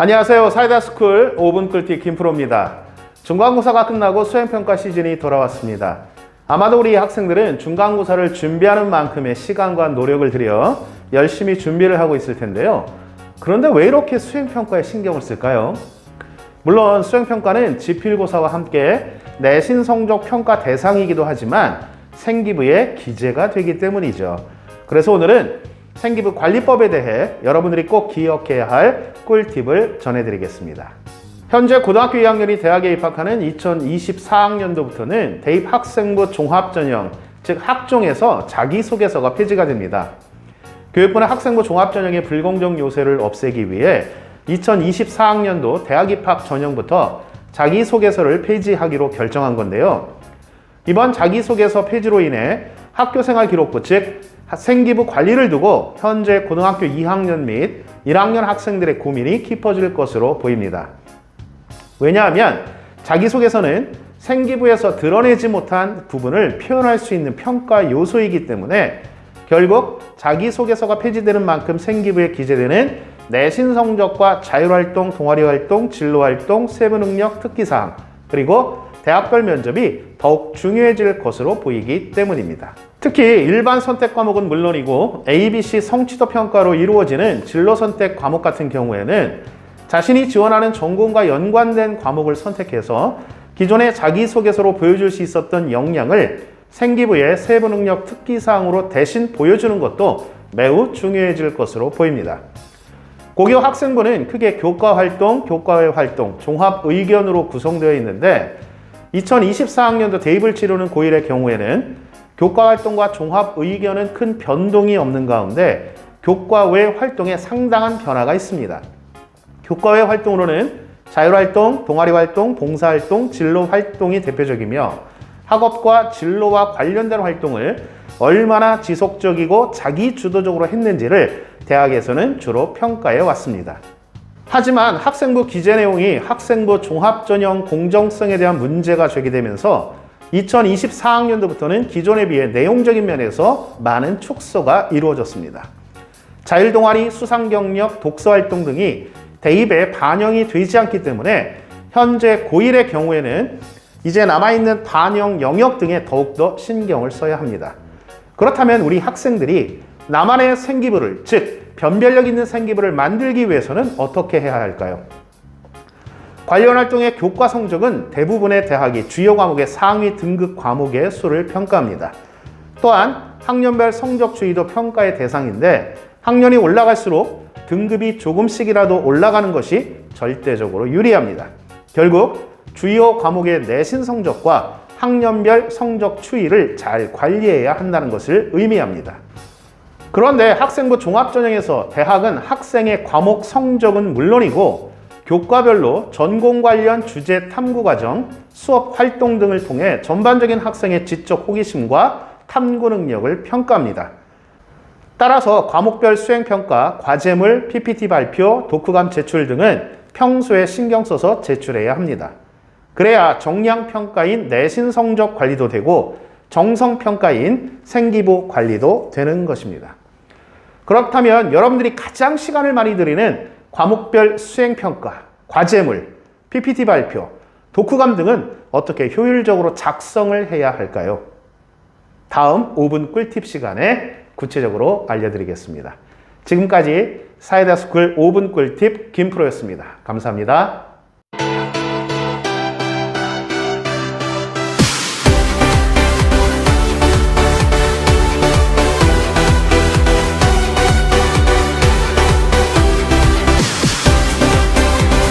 안녕하세요. 사이다스쿨 5분 꿀팁 김프로입니다. 중간고사가 끝나고 수행평가 시즌이 돌아왔습니다. 아마도 우리 학생들은 중간고사를 준비하는 만큼의 시간과 노력을 들여 열심히 준비를 하고 있을 텐데요. 그런데 왜 이렇게 수행평가에 신경을 쓸까요? 물론 수행평가는 지필고사와 함께 내신 성적 평가 대상이기도 하지만 생기부의 기재가 되기 때문이죠. 그래서 오늘은 생기부 관리법에 대해 여러분들이 꼭 기억해야 할 꿀팁을 전해드리겠습니다. 현재 고등학교 2학년이 대학에 입학하는 2024학년도부터는 대입학생부 종합전형, 즉 학종에서 자기소개서가 폐지가 됩니다. 교육부는 학생부 종합전형의 불공정 요소를 없애기 위해 2024학년도 대학 입학 전형부터 자기소개서를 폐지하기로 결정한 건데요. 이번 자기소개서 폐지로 인해 학교생활 기록부, 즉 생기부 관리를 두고 현재 고등학교 2학년 및 1학년 학생들의 고민이 깊어질 것으로 보입니다. 왜냐하면 자기소개서는 생기부에서 드러내지 못한 부분을 표현할 수 있는 평가 요소이기 때문에 결국 자기소개서가 폐지되는 만큼 생기부에 기재되는 내신 성적과 자율활동, 동아리활동, 진로활동, 세부능력, 특기사항, 그리고 대학별 면접이 더욱 중요해질 것으로 보이기 때문입니다. 특히 일반 선택 과목은 물론이고 ABC 성취도 평가로 이루어지는 진로 선택 과목 같은 경우에는 자신이 지원하는 전공과 연관된 과목을 선택해서 기존의 자기소개서로 보여줄 수 있었던 역량을 생기부의 세부능력 특기사항으로 대신 보여주는 것도 매우 중요해질 것으로 보입니다. 고교 학생부는 크게 교과활동, 교과외 활동, 종합의견으로 구성되어 있는데 2024학년도 대입을 치르는 고1의 경우에는 교과활동과 종합의견은 큰 변동이 없는 가운데 교과외 활동에 상당한 변화가 있습니다. 교과외 활동으로는 자율활동, 동아리활동, 봉사활동, 진로활동이 대표적이며 학업과 진로와 관련된 활동을 얼마나 지속적이고 자기주도적으로 했는지를 대학에서는 주로 평가해 왔습니다. 하지만 학생부 기재 내용이 학생부 종합전형 공정성에 대한 문제가 제기되면서 2024학년도부터는 기존에 비해 내용적인 면에서 많은 축소가 이루어졌습니다. 자율동아리, 수상경력, 독서활동 등이 대입에 반영이 되지 않기 때문에 현재 고1의 경우에는 이제 남아있는 반영 영역 등에 더욱더 신경을 써야 합니다. 그렇다면 우리 학생들이 나만의 생기부를, 즉 변별력 있는 생기부를 만들기 위해서는 어떻게 해야 할까요? 관련 활동의 교과 성적은 대부분의 대학이 주요 과목의 상위 등급 과목의 수를 평가합니다. 또한 학년별 성적 추이도 평가의 대상인데 학년이 올라갈수록 등급이 조금씩이라도 올라가는 것이 절대적으로 유리합니다. 결국 주요 과목의 내신 성적과 학년별 성적 추이를 잘 관리해야 한다는 것을 의미합니다. 그런데 학생부 종합전형에서 대학은 학생의 과목 성적은 물론이고 교과별로 전공 관련 주제 탐구과정, 수업 활동 등을 통해 전반적인 학생의 지적 호기심과 탐구 능력을 평가합니다. 따라서 과목별 수행평가, 과제물, PPT 발표, 독후감 제출 등은 평소에 신경 써서 제출해야 합니다. 그래야 정량평가인 내신 성적 관리도 되고 정성평가인 생기부 관리도 되는 것입니다. 그렇다면 여러분들이 가장 시간을 많이 들이는 과목별 수행평가, 과제물, PPT 발표, 독후감 등은 어떻게 효율적으로 작성을 해야 할까요? 다음 5분 꿀팁 시간에 구체적으로 알려드리겠습니다. 지금까지 사이다스쿨 5분 꿀팁 김프로였습니다. 감사합니다.